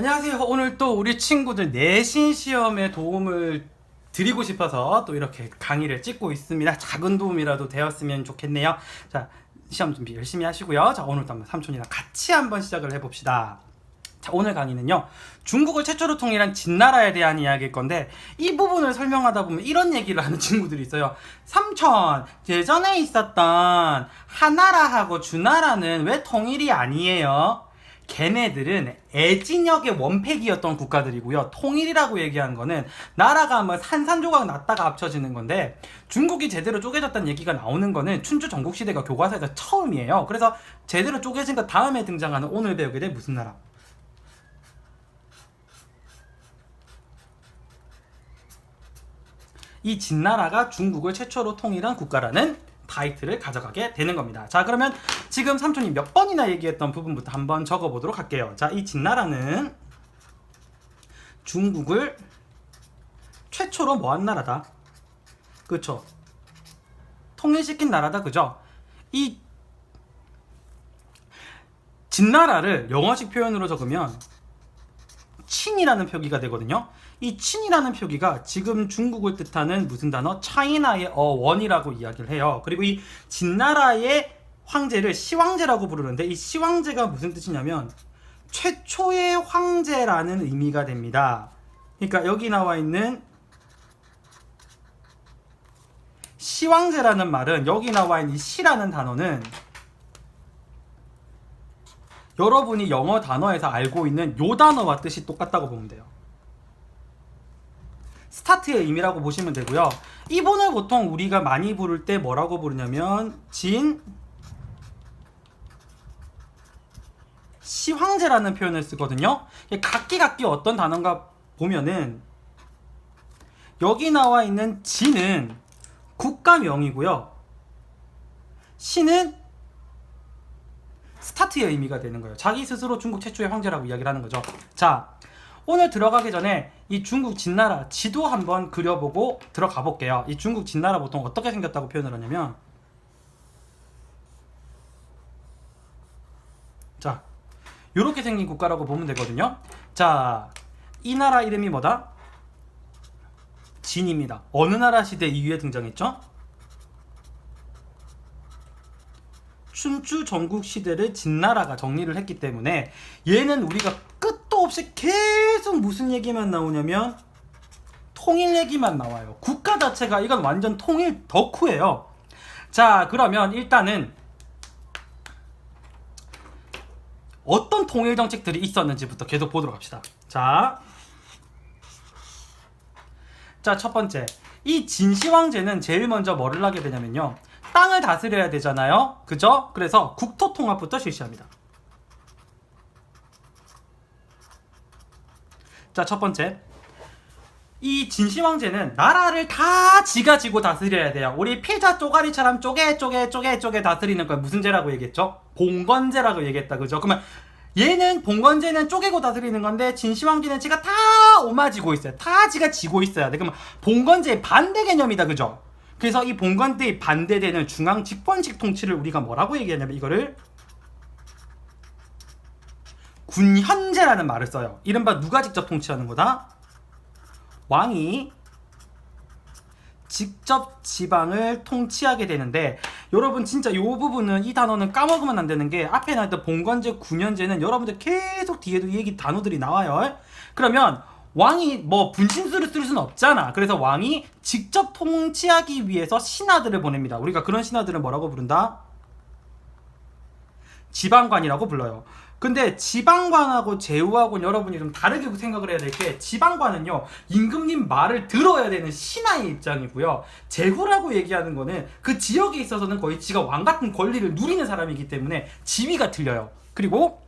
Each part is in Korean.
안녕하세요. 오늘 또 우리 친구들 내신 시험에 도움을 드리고 싶어서 또 이렇게 강의를 찍고 있습니다. 작은 도움이라도 되었으면 좋겠네요. 자, 시험 준비 열심히 하시고요. 자, 오늘도 한번 삼촌이랑 같이 한번 시작을 해봅시다. 자, 오늘 강의는요, 중국을 최초로 통일한 진나라에 대한 이야기일 건데, 이 부분을 설명하다 보면 이런 얘기를 하는 친구들이 있어요. 삼촌, 예전에 있었던 하나라하고 주나라는 왜 통일이 아니에요? 걔네들은 애진역의 원팩이었던 국가들이고요. 통일이라고 얘기하는 거는 나라가 뭐 산산조각 났다가 합쳐지는 건데, 중국이 제대로 쪼개졌다는 얘기가 나오는 거는 춘추 전국시대가 교과서에서 처음이에요. 그래서 제대로 쪼개진 것 다음에 등장하는 오늘 배우게 될 무슨 나라? 이 진나라가 중국을 최초로 통일한 국가라는 타이틀을 가져가게 되는 겁니다. 자, 그러면 지금 삼촌이 몇 번이나 얘기했던 부분부터 한번 적어보도록 할게요. 자, 이 진나라는 중국을 최초로 뭐한 나라다? 그쵸? 통일시킨 나라다, 그죠? 이 진나라를 영어식 표현으로 적으면 친이라는 표기가 되거든요. 이 친이라는 표기가 지금 중국을 뜻하는 무슨 단어? 차이나의 원이라고 이야기를 해요. 그리고 이 진나라의 황제를 시황제라고 부르는데, 이 시황제가 무슨 뜻이냐면 최초의 황제라는 의미가 됩니다. 그러니까 여기 나와 있는 시황제라는 말은, 여기 나와 있는 이 시라는 단어는 여러분이 영어 단어에서 알고 있는 요 단어와 뜻이 똑같다고 보면 돼요. 스타트의 의미라고 보시면 되고요. 이분을 보통 우리가 많이 부를 때 뭐라고 부르냐면 시황제라는 표현을 쓰거든요. 각기 어떤 단어인가 보면은, 여기 나와 있는 진은 국가명이고요, 시는 스타트의 의미가 되는 거예요. 자기 스스로 중국 최초의 황제라고 이야기를 하는 거죠. 자, 오늘 들어가기 전에 이 중국 진나라 지도 한번 그려보고 들어가 볼게요. 이 중국 진나라 보통 어떻게 생겼다고 표현을 하냐면, 자, 요렇게 생긴 국가라고 보면 되거든요. 자, 이 나라 이름이 뭐다? 진입니다. 어느 나라 시대 이후에 등장했죠? 춘추 전국 시대를 진나라가 정리를 했기 때문에 얘는 우리가 끝도 없이 계속 무슨 얘기만 나오냐면 통일 얘기만 나와요. 국가 자체가 이건 완전 통일 덕후예요. 자, 그러면 일단은 어떤 통일 정책들이 있었는지부터 계속 보도록 합시다. 자, 첫 번째, 이 진시황제는 제일 먼저 뭐를 하게 되냐면요, 땅을 다스려야 되잖아요, 그죠? 그래서 국토 통합부터 실시합니다. 자, 첫 번째, 이 진시황제는 나라를 다 지가 지고 다스려야 돼요. 우리 피자 쪼가리처럼 쪼개 다스리는 걸 무슨 제라고 얘기했죠? 봉건제라고 얘기했다, 그죠? 그러면 얘는 봉건제는 쪼개고 다스리는 건데, 진시황제는 지가 다 오마지고 있어요. 다 지가 지고 있어야 돼. 그러면 봉건제의 반대 개념이다, 그죠? 그래서 이 봉건제의 반대되는 중앙 집권식 통치를 우리가 뭐라고 얘기하냐면, 이거를 군현제라는 말을 써요. 이른바 누가 직접 통치하는 거다? 왕이 직접 지방을 통치하게 되는데, 여러분 진짜 이 부분은, 이 단어는 까먹으면 안 되는 게, 앞에 나왔던 봉건제, 군현제는 여러분들 계속 뒤에도 이 얘기 단어들이 나와요. 그러면 왕이 뭐 분신술을 쓸 수는 없잖아. 그래서 왕이 직접 통치하기 위해서 신하들을 보냅니다. 우리가 그런 신하들을 뭐라고 부른다? 지방관이라고 불러요. 근데 지방관하고 제후하고는 여러분이 좀 다르게 생각을 해야 될 게, 지방관은요, 임금님 말을 들어야 되는 신하의 입장이고요, 제후라고 얘기하는 거는 그 지역에 있어서는 거의 지가 왕 같은 권리를 누리는 사람이기 때문에 지위가 틀려요. 그리고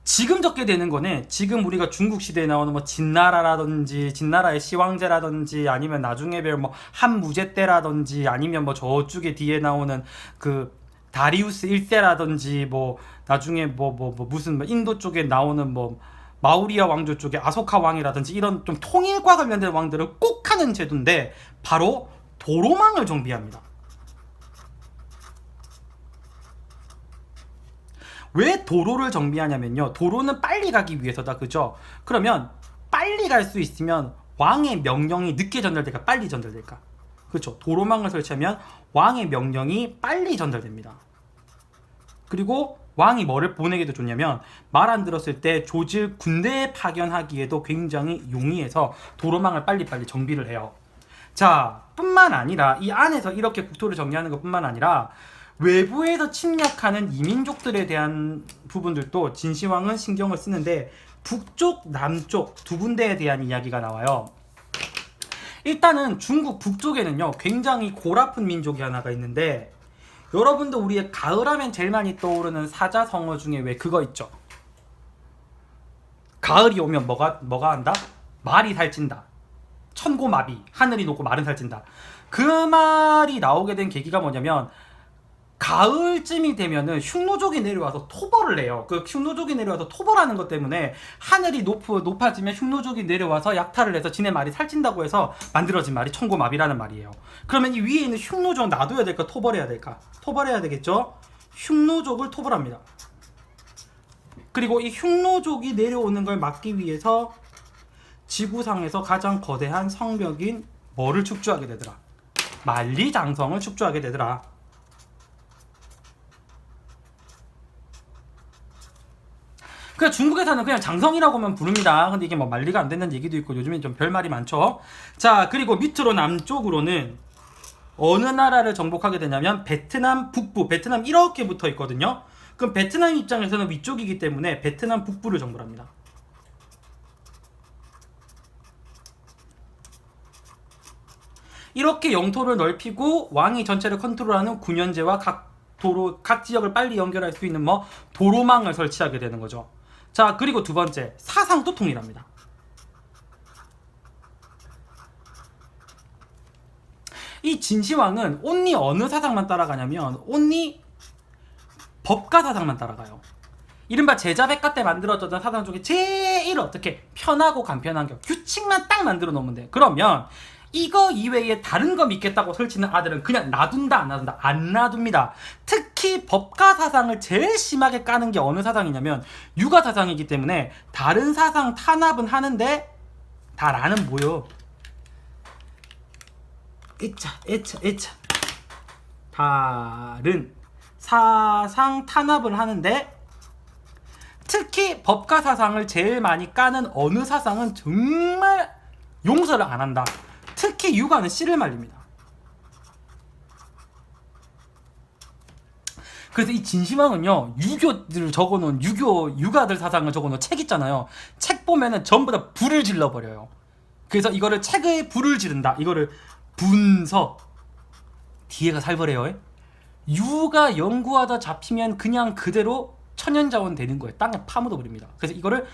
지금 적게 되는 거는, 지금 우리가 중국 시대에 나오는 뭐 진나라라든지 진나라의 시황제라든지, 아니면 나중에 배울 뭐 한무제 때라든지, 아니면 뭐 저쪽에 뒤에 나오는 그 다리우스 1세라든지, 뭐 나중에 무슨 뭐 인도 쪽에 나오는 뭐 마우리아 왕조 쪽에 아소카 왕이라든지, 이런 좀 통일과 관련된 왕들을 꼭 하는 제도인데, 바로 도로망을 정비합니다. 왜 도로를 정비하냐면요, 도로는 빨리 가기 위해서다, 그죠? 그러면 빨리 갈 수 있으면 왕의 명령이 늦게 전달될까 빨리 전달될까? 그렇죠. 도로망을 설치하면 왕의 명령이 빨리 전달됩니다. 그리고 왕이 뭐를 보내기도 좋냐면, 말 안 들었을 때 조질 군대에 파견하기에도 굉장히 용이해서 도로망을 빨리빨리 정비를 해요. 자, 뿐만 아니라 이 안에서 이렇게 국토를 정리하는 것 뿐만 아니라 외부에서 침략하는 이민족들에 대한 부분들도 진시황은 신경을 쓰는데, 북쪽, 남쪽 두 군데에 대한 이야기가 나와요. 일단은 중국 북쪽에는요, 굉장히 골아픈 민족이 하나가 있는데, 여러분도 우리의 가을하면 제일 많이 떠오르는 사자성어 중에 왜 그거 있죠? 가을이 오면 뭐가 한다? 말이 살찐다. 천고마비, 하늘이 녹고 말은 살찐다. 그 말이 나오게 된 계기가 뭐냐면, 가을쯤이 되면은 흉노족이 내려와서 토벌을 해요. 그 흉노족이 내려와서 토벌하는 것 때문에 하늘이 높아지면 흉노족이 내려와서 약탈을 해서 지네 말이 살찐다고 해서 만들어진 말이 천고마비라는 말이에요. 그러면 이 위에 있는 흉노족 놔둬야 될까, 토벌해야 될까? 토벌해야 되겠죠? 흉노족을 토벌합니다. 그리고 이 흉노족이 내려오는 걸 막기 위해서 지구상에서 가장 거대한 성벽인 뭐를 축조하게 되더라? 만리장성을 축조하게 되더라. 그냥 중국에서는 그냥 장성이라고만 부릅니다. 근데 이게 뭐 만리가 안 된다는 얘기도 있고 요즘엔 좀 별말이 많죠. 자, 그리고 밑으로 남쪽으로는 어느 나라를 정복하게 되냐면 베트남 북부, 베트남 이렇게 붙어 있거든요. 그럼 베트남 입장에서는 위쪽이기 때문에 베트남 북부를 정복을 합니다. 이렇게 영토를 넓히고 왕이 전체를 컨트롤하는 군현제와 각 지역을 빨리 연결할 수 있는 도로망을 설치하게 되는 거죠. 자, 그리고 두 번째, 사상도 통일합니다. 이 진시황은 온리 어느 사상만 따라가냐면 온리 법가 사상만 따라가요. 이른바 제자백가 때 만들어졌던 사상 중에 제일 어떻게 편하고 간편한 게 규칙만 딱 만들어 놓으면 돼. 그러면 이거 이외에 다른 거 믿겠다고 설치는 아들은 그냥 놔둔다 안 놔둔다? 안 놔둡니다. 특히 법가 사상을 제일 심하게 까는 게 어느 사상이냐면 유가 사상이기 때문에 다른 사상 탄압은 하는데 다 나는 뭐요? 에차 다른 사상 탄압을 하는데, 특히 법가 사상을 제일 많이 까는 어느 사상은 정말 용서를 안 한다. 특히 유가는 씨를 말립니다. 그래서 이 진시황은요, 유교들 적어놓은 유가들 사상을 적어놓은 책 있잖아요. 책 보면은 전부 다 불을 질러버려요. 그래서 이거를 책에 불을 지른다. 이거를 분서, 뒤에가 살벌해요. 유가 연구하다 잡히면 그냥 그대로 천연자원 되는 거예요. 땅에 파묻어버립니다. 그래서 이거를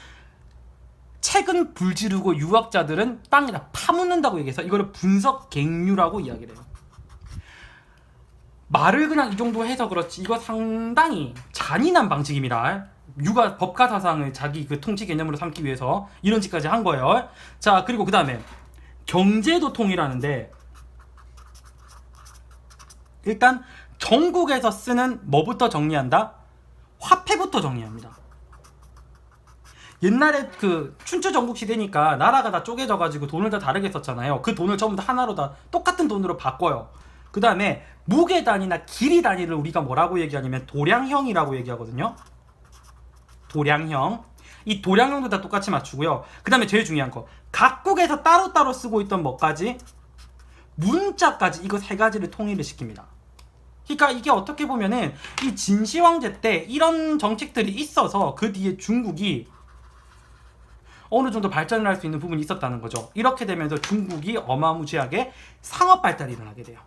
책은 불지르고 유학자들은 땅에다 파묻는다고 얘기해서 이거를 분석갱유라고 이야기를 해요. 말을 그냥 이 정도 해서 그렇지 이거 상당히 잔인한 방식입니다. 유가 법가 사상을 자기 그 통치 개념으로 삼기 위해서 이런 짓까지 한 거예요. 자, 그리고 그 다음에 경제도 통일하는데, 일단 전국에서 쓰는 뭐부터 정리한다? 화폐부터 정리합니다. 옛날에 그 춘추 전국 시대니까 나라가 다 쪼개져가지고 돈을 다 다르게 썼잖아요. 그 돈을 전부 다 하나로 다 똑같은 돈으로 바꿔요. 그 다음에 무게 단위나 길이 단위를 우리가 뭐라고 얘기하냐면 도량형이라고 얘기하거든요. 도량형. 이 도량형도 다 똑같이 맞추고요. 그 다음에 제일 중요한 거, 각국에서 따로따로 쓰고 있던 뭐까지? 문자까지, 이거 세 가지를 통일을 시킵니다. 그러니까 이게 어떻게 보면은 이 진시황제 때 이런 정책들이 있어서 그 뒤에 중국이 어느 정도 발전을 할 수 있는 부분이 있었다는 거죠. 이렇게 되면서 중국이 어마무지하게 상업 발달이 일어나게 돼요.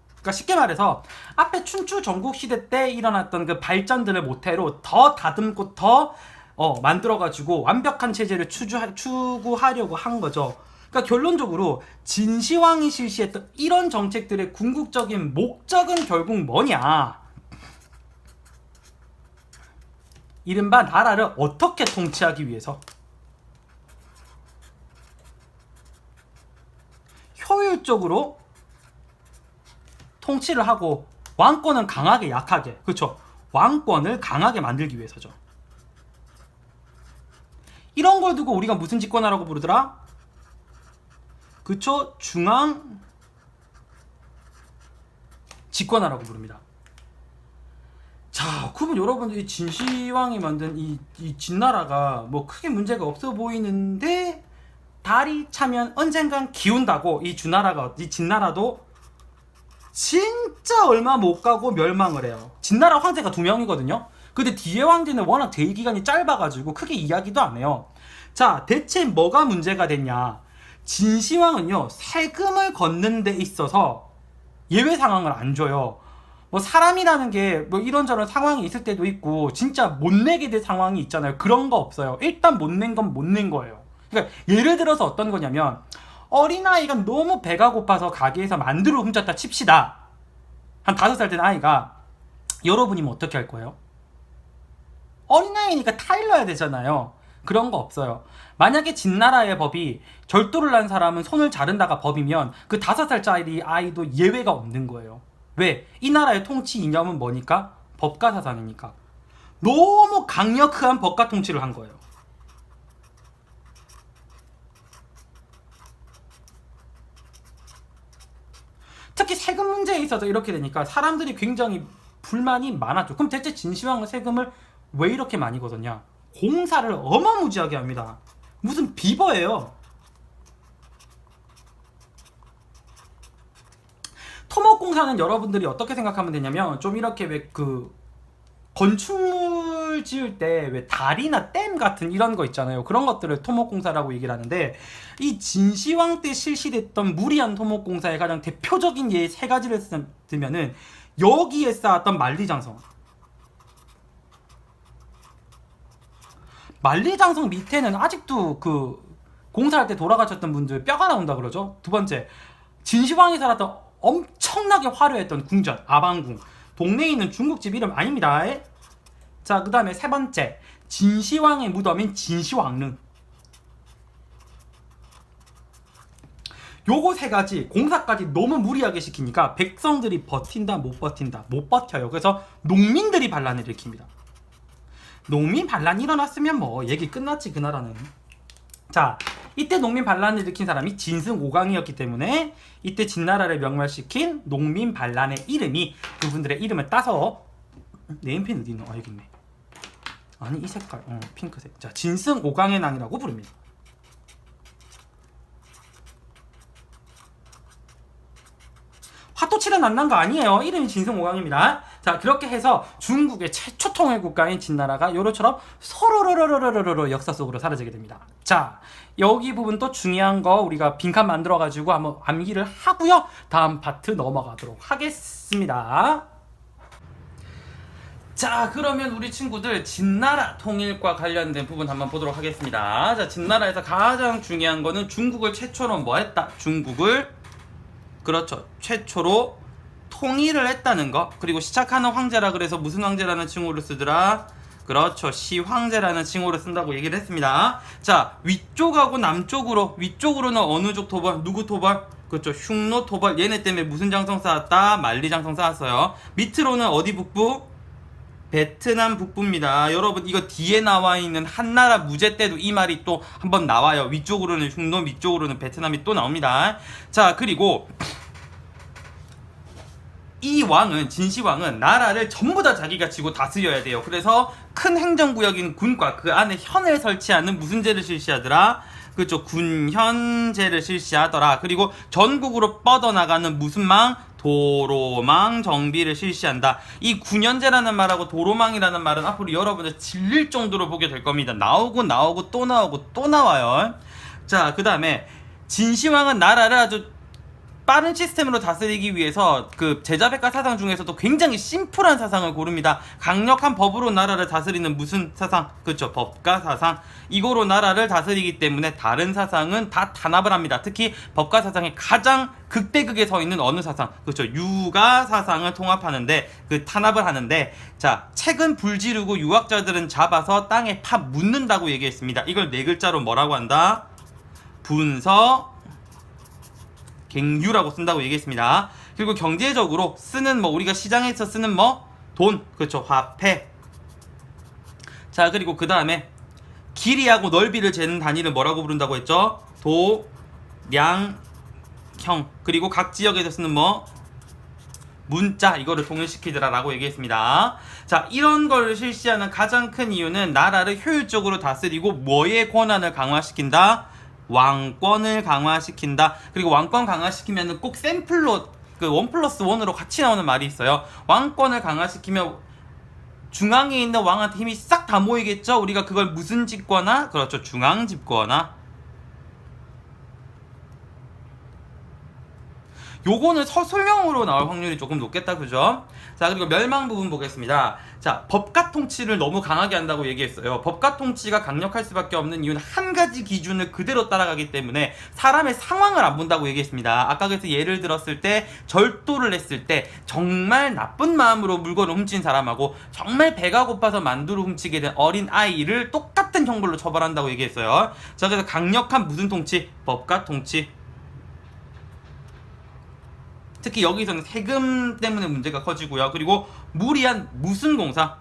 그러니까 쉽게 말해서 앞에 춘추 전국 시대 때 일어났던 그 발전들을 모태로 더 다듬고 더 만들어가지고 완벽한 체제를 추구하려고 한 거죠. 그러니까 결론적으로 진시황이 실시했던 이런 정책들의 궁극적인 목적은 결국 뭐냐? 이른바 나라를 어떻게 통치하기 위해서 효율적으로 통치를 하고 왕권은 강하게 약하게, 그쵸? 왕권을 강하게 만들기 위해서죠. 이런 걸 두고 우리가 무슨 집권화라고 부르더라? 그쵸? 중앙 집권화라고 부릅니다. 자, 그러면 여러분들이 진시황이 만든 이 진나라가 뭐 크게 문제가 없어 보이는데 달이 차면 언젠간 기운다고 이 진나라도 진짜 얼마 못 가고 멸망을 해요. 진나라 황제가 2명이거든요. 근데 뒤에 황제는 워낙 대위 기간이 짧아가지고 크게 이야기도 안 해요. 자, 대체 뭐가 문제가 됐냐? 진시황은요, 세금을 걷는 데 있어서 예외 상황을 안 줘요. 뭐 사람이라는 게 뭐 이런저런 상황이 있을 때도 있고 진짜 못 내게 될 상황이 있잖아요. 그런 거 없어요. 일단 못 낸 건 못 낸 거예요. 그러니까 예를 들어서 어떤 거냐면 어린아이가 너무 배가 고파서 가게에서 만두를 훔쳤다 칩시다. 한 5살 된 아이가, 여러분이면 어떻게 할 거예요? 어린아이니까 타일러야 되잖아요. 그런 거 없어요. 만약에 진나라의 법이 절도를 한 사람은 손을 자른다가 법이면 그 5살짜리 아이도 예외가 없는 거예요. 왜? 이 나라의 통치 이념은 뭐니까? 법과 사상이니까. 너무 강력한 법과 통치를 한 거예요. 특히 세금 문제에 있어서 이렇게 되니까 사람들이 굉장히 불만이 많았죠. 그럼 대체 진시황은 세금을 왜 이렇게 많이 걷었냐? 공사를 어마무지하게 합니다. 무슨 비버예요. 토목공사는 여러분들이 어떻게 생각하면 되냐면, 좀 이렇게 왜 그 건축물 지을 때 왜 다리나 댐 같은 이런 거 있잖아요. 그런 것들을 토목공사라고 얘기를 하는데, 이 진시황 때 실시됐던 무리한 토목공사의 가장 대표적인 예 3가지를 들면은 여기에 쌓았던 만리장성, 만리장성 밑에는 아직도 그 공사할 때 돌아가셨던 분들 뼈가 나온다 그러죠. 2번째, 진시황이 살았던 엄청나게 화려했던 궁전 아방궁, 동네에 있는 중국집 이름 아닙니다. 자, 그 다음에 3번째, 진시황의 무덤인 진시황릉. 요거 3가지 공사까지 너무 무리하게 시키니까 백성들이 버틴다 못 버틴다, 못 버텨요. 그래서 농민들이 반란을 일으킵니다. 농민 반란이 일어났으면 뭐 얘기 끝났지, 그 나라는. 자, 이때 농민 반란을 일으킨 사람이 진승 오강이었기 때문에 이때 진나라를 명멸시킨 농민 반란의 이름이 그분들의 이름을 따서, 네임펜 어디 있노? 아, 여기 있네. 아니, 이 색깔, 핑크색. 자, 진승 오강의 난이라고 부릅니다. 화토칠은 안 난 거 아니에요. 이름이 진승 오강입니다. 자, 그렇게 해서 중국의 최초 통일 국가인 진나라가 요로처럼 서로로로로로로 역사 속으로 사라지게 됩니다. 자, 여기 부분 또 중요한 거 우리가 빈칸 만들어 가지고 한번 암기를 하고요. 다음 파트 넘어가도록 하겠습니다. 자, 그러면 우리 친구들 진나라 통일과 관련된 부분 한번 보도록 하겠습니다. 자, 진나라에서 가장 중요한 거는 중국을 최초로 뭐 했다? 중국을, 그렇죠, 최초로 통일을 했다는 거. 그리고 시작하는 황제라 그래서 무슨 황제라는 칭호를 쓰더라? 그렇죠, 시황제라는 칭호를 쓴다고 얘기를 했습니다. 자, 위쪽하고 남쪽으로, 위쪽으로는 어느 쪽 토벌? 누구 토벌? 그렇죠, 흉노 토벌. 얘네 때문에 무슨 장성 쌓았다? 만리장성 쌓았어요. 밑으로는 어디 북부? 베트남 북부입니다. 여러분, 이거 뒤에 나와 있는 한나라 무제 때도 이 말이 또 한번 나와요. 위쪽으로는 흉노, 위쪽으로는 베트남이 또 나옵니다. 자, 그리고 이 왕은, 진시황은 나라를 전부 다 자기가 지고 다스려야 돼요. 그래서 큰 행정구역인 군과 그 안에 현을 설치하는 무슨 제를 실시하더라? 그렇죠, 군현제를 실시하더라. 그리고 전국으로 뻗어나가는 무슨 망? 도로망 정비를 실시한다. 이 군현제라는 말하고 도로망이라는 말은 앞으로 여러분들 질릴 정도로 보게 될 겁니다. 나오고 나오고 또 나오고 또 나와요. 자, 그 다음에 진시황은 나라를 아주 빠른 시스템으로 다스리기 위해서 그 제자백과 사상 중에서도 굉장히 심플한 사상을 고릅니다. 강력한 법으로 나라를 다스리는 무슨 사상? 그렇죠, 법과 사상. 이거로 나라를 다스리기 때문에 다른 사상은 다 탄압을 합니다. 특히 법과 사상의 가장 극대극에 서 있는 어느 사상? 그렇죠, 유가 사상을 통합하는데, 그 탄압을 하는데, 자, 책은 불지르고 유학자들은 잡아서 땅에 파 묻는다고 얘기했습니다. 이걸 4글자로 뭐라고 한다? 분서 갱유라고 쓴다고 얘기했습니다. 그리고 경제적으로 쓰는 뭐 우리가 시장에서 쓰는 뭐 돈, 그렇죠, 화폐. 자, 그리고 그 다음에 길이하고 넓이를 재는 단위를 뭐라고 부른다고 했죠? 도량형. 그리고 각 지역에서 쓰는 뭐 문자, 이거를 통일시키더라라고 얘기했습니다. 자, 이런 걸 실시하는 가장 큰 이유는 나라를 효율적으로 다스리고 뭐의 권한을 강화시킨다? 왕권을 강화시킨다. 그리고 왕권 강화시키면 꼭 샘플로 그 1+1으로 같이 나오는 말이 있어요. 왕권을 강화시키면 중앙에 있는 왕한테 힘이 싹 다 모이겠죠. 우리가 그걸 무슨 집권화? 그렇죠, 중앙 집권화. 요거는 서술형으로 나올 확률이 조금 높겠다, 그죠? 자, 그리고 멸망 부분 보겠습니다. 자, 법가 통치를 너무 강하게 한다고 얘기했어요. 법가 통치가 강력할 수밖에 없는 이유는 한 가지 기준을 그대로 따라가기 때문에 사람의 상황을 안 본다고 얘기했습니다. 아까 그래서 예를 들었을 때 절도를 했을 때 정말 나쁜 마음으로 물건을 훔친 사람하고 정말 배가 고파서 만두를 훔치게 된 어린 아이를 똑같은 형벌로 처벌한다고 얘기했어요. 자, 그래서 강력한 무슨 통치? 법가 통치. 특히 여기서는 세금 때문에 문제가 커지고요. 그리고 무리한 무슨 공사?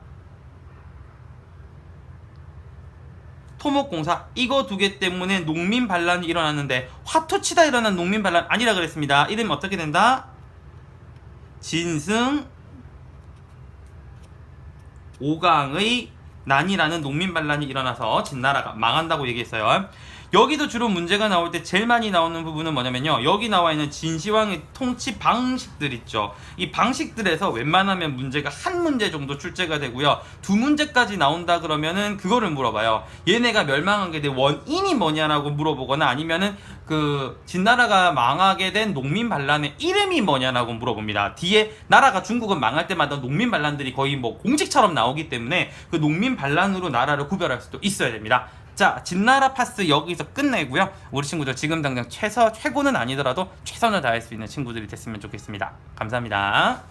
토목공사. 이거 두 개 때문에 농민 반란이 일어났는데 화투치다 일어난 농민 반란 아니라 그랬습니다. 이름이 어떻게 된다? 진승 오강의 난이라는 농민 반란이 일어나서 진나라가 망한다고 얘기했어요. 여기도 주로 문제가 나올 때 제일 많이 나오는 부분은 뭐냐면요, 여기 나와 있는 진시황의 통치 방식들 있죠. 이 방식들에서 웬만하면 문제가 한 문제 정도 출제가 되고요, 두 문제까지 나온다 그러면은 그거를 물어봐요. 얘네가 멸망한 게 된 원인이 뭐냐라고 물어보거나, 아니면은 그 진나라가 망하게 된 농민 반란의 이름이 뭐냐라고 물어봅니다. 뒤에 나라가 중국은 망할 때마다 농민 반란들이 거의 뭐 공식처럼 나오기 때문에 그 농민 반란으로 나라를 구별할 수도 있어야 됩니다. 자, 진나라 파스 여기서 끝내고요. 우리 친구들 지금 당장 최고는 아니더라도 최선을 다할 수 있는 친구들이 됐으면 좋겠습니다. 감사합니다.